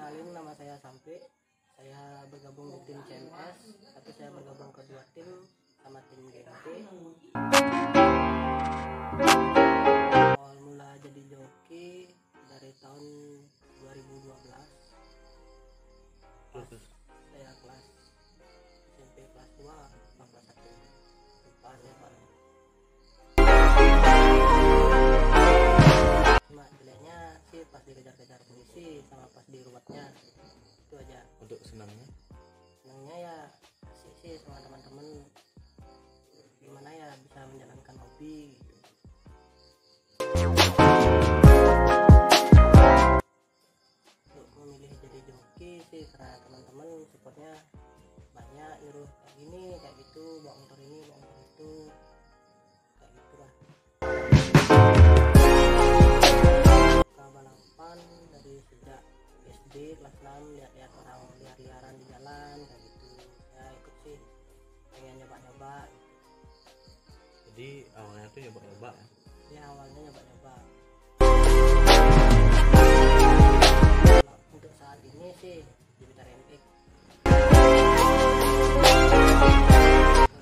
Kenalin, nama saya Sampai. Saya bergabung di tim CMS, tapi saya bergabung ke dua tim sama tim GMT. Awal mula jadi joki dari tahun 2012. Pas saya kelas SMP kelas 2 apa kelas 1 lupa saya Pak. Cuma jeleknya sih pas dikejar-kejar polisi sama pas diruatnya, itu aja. Untuk senangnya Ya asik sih sama teman-teman, gimana ya bisa menjalankan hobi gitu. Untuk memilih jadi joki sih karena teman-teman supportnya banyak, nyuruh kayak gini kayak gitu, bawa motor ini bawa motor itu, kayak gitulah. Suka balapan dari sejak SD kelas 6, lihat-lihat orang liar-liaran di jalan kayak gitu, ya ikut sih, pengen nyoba-nyoba gitu. jadi awalnya tuh nyoba-nyoba ya. Ya awalnya nyoba-nyoba. Untuk saat ini sih Jupiter MX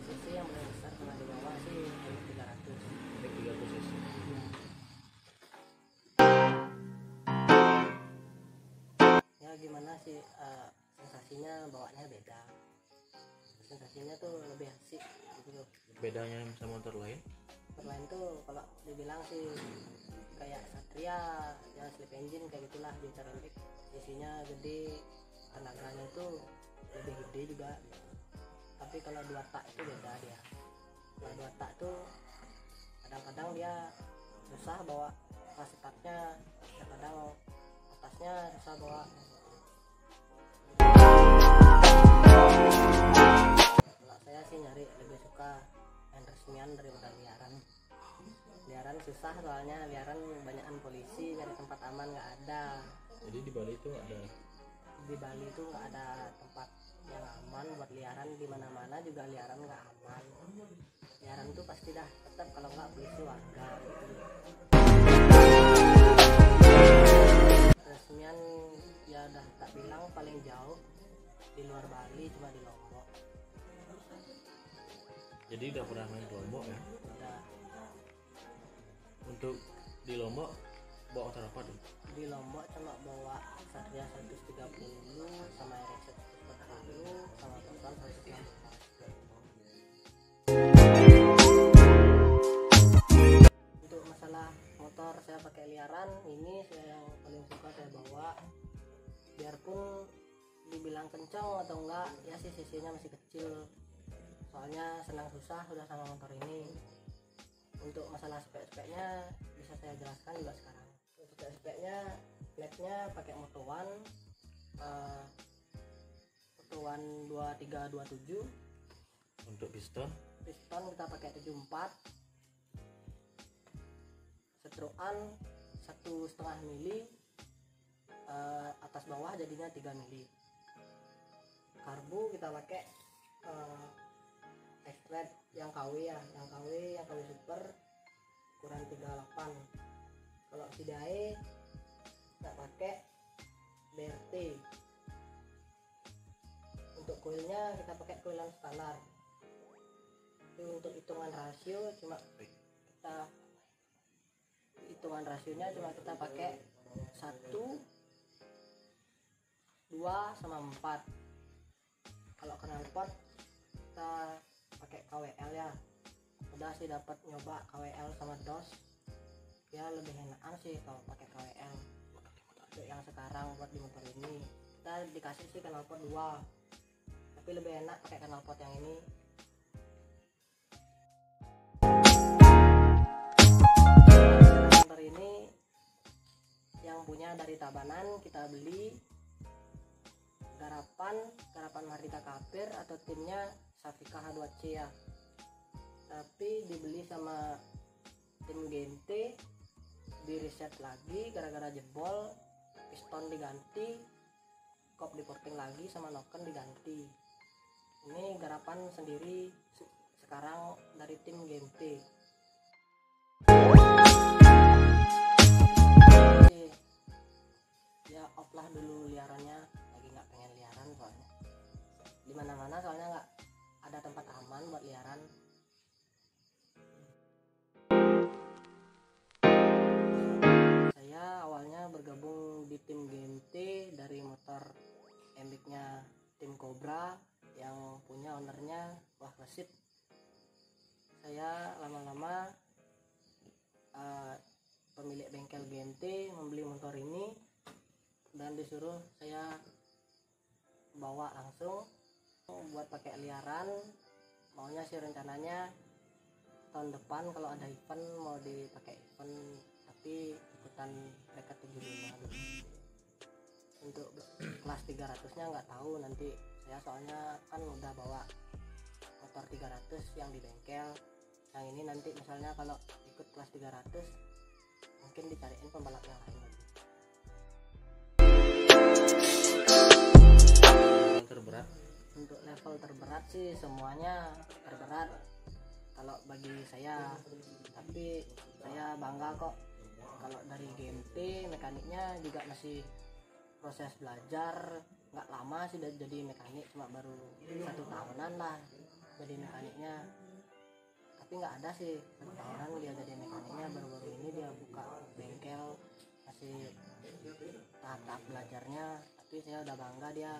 sisi yang paling besar pernah di bawah sih MX 300. Ya gimana sih, sensasinya bawanya beda, sensasinya tuh lebih asik gitu. Bedanya sama motor lain? Motor lain tuh kalau dibilang sih kayak Satria yang slip engine kayak gitulah. Jupiter MX isinya gede, tenaganya itu lebih gede juga, tapi kalau dua tak itu beda dia. Kalau dua tak tuh kadang-kadang dia susah bawa pas startnya, kadang atasnya susah bawa. Kalau saya sih nyari lebih suka yang resmian daripada liaran. Liaran susah soalnya liaran banyakan polisi, nyari tempat aman nggak ada. Jadi di Bali itu ada, Di Bali itu nggak ada tempat yang aman buat liaran, di mana-mana juga liaran nggak aman. Liaran tuh pasti dah tetap kalau nggak polisi warga gitu. Resmian ya udah tak bilang paling jauh di luar Bali cuma di Lombok. jadi udah pernah main ke Lombok ya. Udah. Untuk di Lombok bawa motor apa tuh? Di Lombok cuma bawa Satria 130 sama RX 140 sama Tucson 160. Untuk masalah motor saya pakai liaran, ini saya yang paling suka saya bawa. Biarpun dibilang kencang atau enggak, ya sih cc-nya masih kecil. Soalnya senang susah sudah sama motor ini. Untuk masalah spek-speknya bisa saya jelaskan juga sekarang. Untuk spek-speknya, flagnya pakai Moto1, Moto1 2327. Untuk piston Kita pakai 74. Setrokan 1,5 mili, atas bawah jadinya 3 mili. Karbu kita pakai Extred yang KW ya, yang KW super ukuran 38. Kalau Sidae kita pakai BRT. Untuk koilnya kita pakai koilan standar. Itu untuk hitungan rasio cuma kita pakai 1, 2 sama 4. Kalau knalpot kita pakai KWL ya. Udah sih dapat nyoba KWL sama DOS, ya lebih enakan sih kalau pakai KWL. Untuk yang sekarang buat di motor ini kita dikasih sih knalpot 2, tapi lebih enak pakai knalpot yang ini. Motor ini yang punya dari Tabanan, kita beli garapan Mardika Kapir atau timnya Safika H2C ya, tapi dibeli sama tim GMT, di reset lagi gara-gara jebol, piston diganti, kop diporting lagi sama noken diganti. Ini garapan sendiri sekarang dari tim GMT. Ya saya off lah dulu liarannya, lagi nggak pengen liaran soalnya di mana-mana, soalnya nggak ada tempat aman buat liaran. Saya awalnya bergabung di tim GMT dari motor MX-nya tim Cobra yang punya ownernya Wah Wasit. Saya lama-lama pemilik bengkel GMT membeli motor ini dan disuruh saya bawa langsung buat pakai liaran. Maunya sih rencananya tahun depan kalau ada event mau dipakai event, tapi ikutan mereka 75 dulu. Untuk kelas 300 nya nggak tahu nanti, saya soalnya kan udah bawa motor 300 yang di bengkel. Yang ini nanti misalnya kalau ikut kelas 300 mungkin dicariin pembalap yang lain lagi. Terberat Untuk level terberat sih semuanya terberat kalau bagi saya, tapi saya bangga kok kalau dari GMT mekaniknya juga masih proses belajar, nggak lama sih udah jadi mekanik, cuma baru 1 tahunan lah jadi mekaniknya. Tapi nggak ada sih 1 tahunan dia jadi mekaniknya, baru-baru ini dia buka bengkel, masih tahap belajarnya. Tapi saya udah bangga dia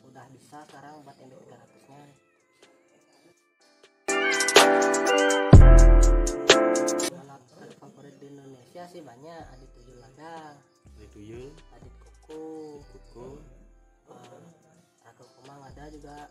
udah bisa sekarang buat MX 300 nya. Balap favorit di Indonesia sih banyak, Adit Tuyul ada, Adit Kuku, Rako Kumang ada juga.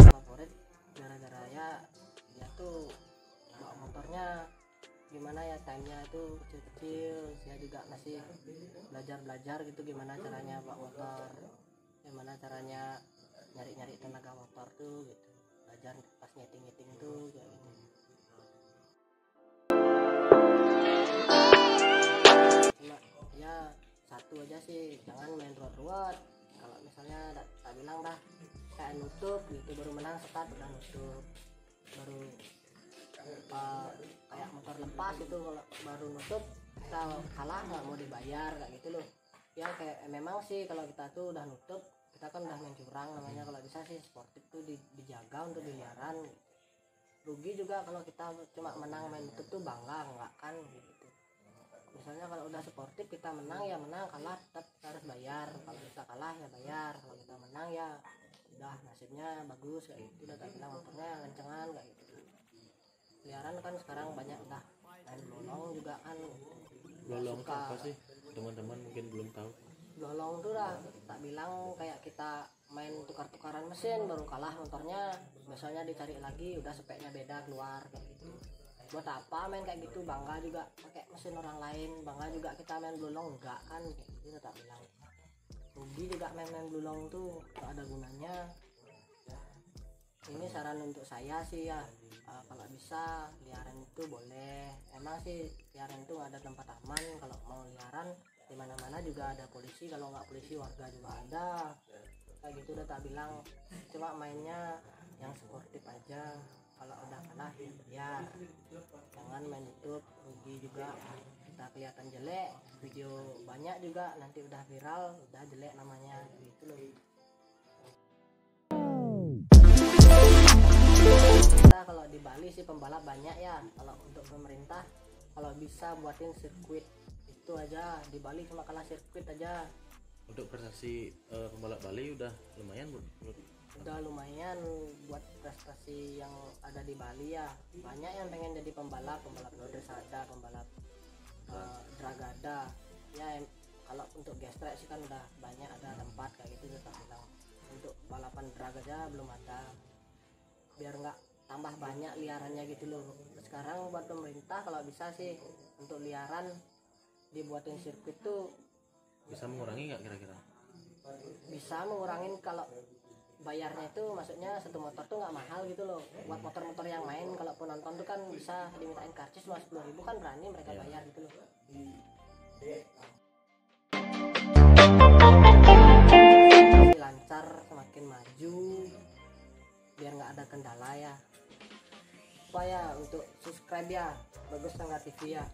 Favorit gara-gara ya tuh bawa motornya gimana ya, timenya itu kecil-kecil. Saya juga masih belajar gitu gimana caranya bawa motor, gimana caranya nyari tenaga motor tuh gitu, belajar pas nyeting tuh kayak gitu. Cuma ya satu aja sih, jangan main ruwet. Kalau misalnya tak bilang dah kayak nutup gitu, baru menang start udah nutup, baru kayak motor lepas itu kalau baru nutup kita kalah nggak mau dibayar kayak gitu loh ya. Kayak memang sih kalau kita tuh udah nutup kita kan udah main curang namanya. Kalau bisa sih sportif tuh dijaga untuk diliaran. Rugi juga kalau kita cuma menang main nutup tuh bangga nggak kan gitu. Misalnya kalau udah sportif kita menang ya menang, kalah tetap harus bayar. Kalau kita kalah ya bayar, kalau kita menang ya udah nasibnya bagus kayak gitu. Udah tak bilang motornya kencengan kayak gitu. Liaran kan sekarang banyak udah main lolong juga kan. Lolong itu apa sih, teman-teman mungkin belum tahu. Lolong tuh lah tak bilang kayak kita main tukar-tukaran mesin, baru kalah motornya biasanya dicari lagi udah speknya beda keluar kayak gitu. Buat apa main kayak gitu, bangga juga pakai mesin orang lain, bangga juga kita main lolong enggak kan kayak gitu. Tak bilang rugi juga main lolong tuh gak ada gunanya. Ini saran untuk saya sih ya, kalau bisa liaran itu boleh. Emang sih liaran itu nggak ada tempat aman. Kalau mau liaran di mana-mana juga ada polisi, kalau nggak polisi warga juga ada kayak gitu. Udah tak bilang cuma mainnya yang sportif aja. Kalau udah kalah ya jangan main YouTube, rugi juga. Kita kelihatan jelek, video banyak juga nanti udah viral udah jelek namanya gitu loh. Kalau di Bali sih pembalap banyak ya. Kalau untuk pemerintah kalau bisa buatin sirkuit itu aja. Di Bali cuma kalah sirkuit aja. Untuk prestasi pembalap Bali udah lumayan Udah lumayan buat prestasi yang ada di Bali ya. Banyak yang pengen jadi pembalap road ada, pembalap dragada ya. Kalau untuk gestrek sih kan udah banyak, ada tempat kayak gitu. Tak bilang untuk balapan dragada belum ada, biar nggak tambah banyak liarannya gitu loh. Sekarang buat pemerintah kalau bisa sih untuk liaran dibuatin sirkuit tuh bisa mengurangi nggak kira-kira? Bisa mengurangin kalau bayarnya itu, maksudnya satu motor tuh nggak mahal gitu loh. Buat motor-motor yang main kalau penonton tuh kan bisa dimintain karcis cuma 10.000 kan berani mereka bayar gitu loh. Lancar, semakin maju biar nggak ada kendala ya. Supaya untuk subscribe ya Bagus Tengah TV ya.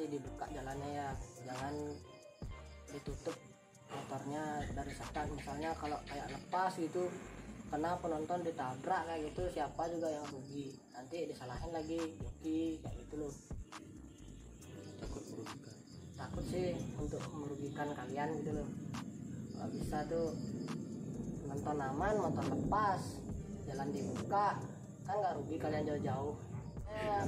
pasti dibuka jalannya ya, jangan ditutup motornya dari start. Misalnya kalau kayak lepas gitu kena penonton ditabrak kayak gitu, siapa juga yang rugi, nanti disalahin lagi joki kayak gitu loh. Takut merugikan. Takut sih untuk merugikan kalian gitu loh. Kalau bisa tuh nonton aman, motor lepas, jalan dibuka, kan nggak rugi kalian jauh-jauh.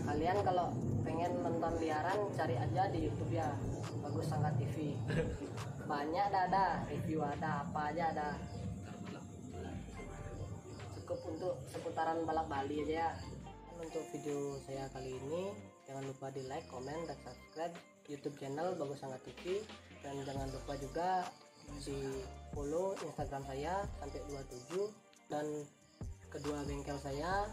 Kalian kalau pengen nonton liaran cari aja di YouTube ya, Bagus Sangka TV. Banyak ada review, ada apa aja ada. Cukup untuk seputaran balap Bali aja ya. Untuk video saya kali ini jangan lupa di like, comment, dan subscribe YouTube channel Bagus Sangka TV, dan jangan lupa juga di follow Instagram saya sampai 27, dan kedua bengkel saya,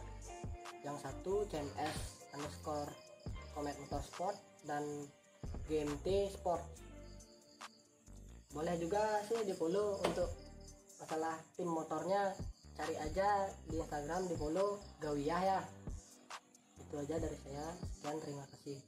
yang satu CMS_Comet Motorsport dan GMT Sport. Boleh juga sih di follow untuk masalah tim motornya, cari aja di Instagram, di follow Gawiyah ya. Itu aja dari saya, sekian, terima kasih.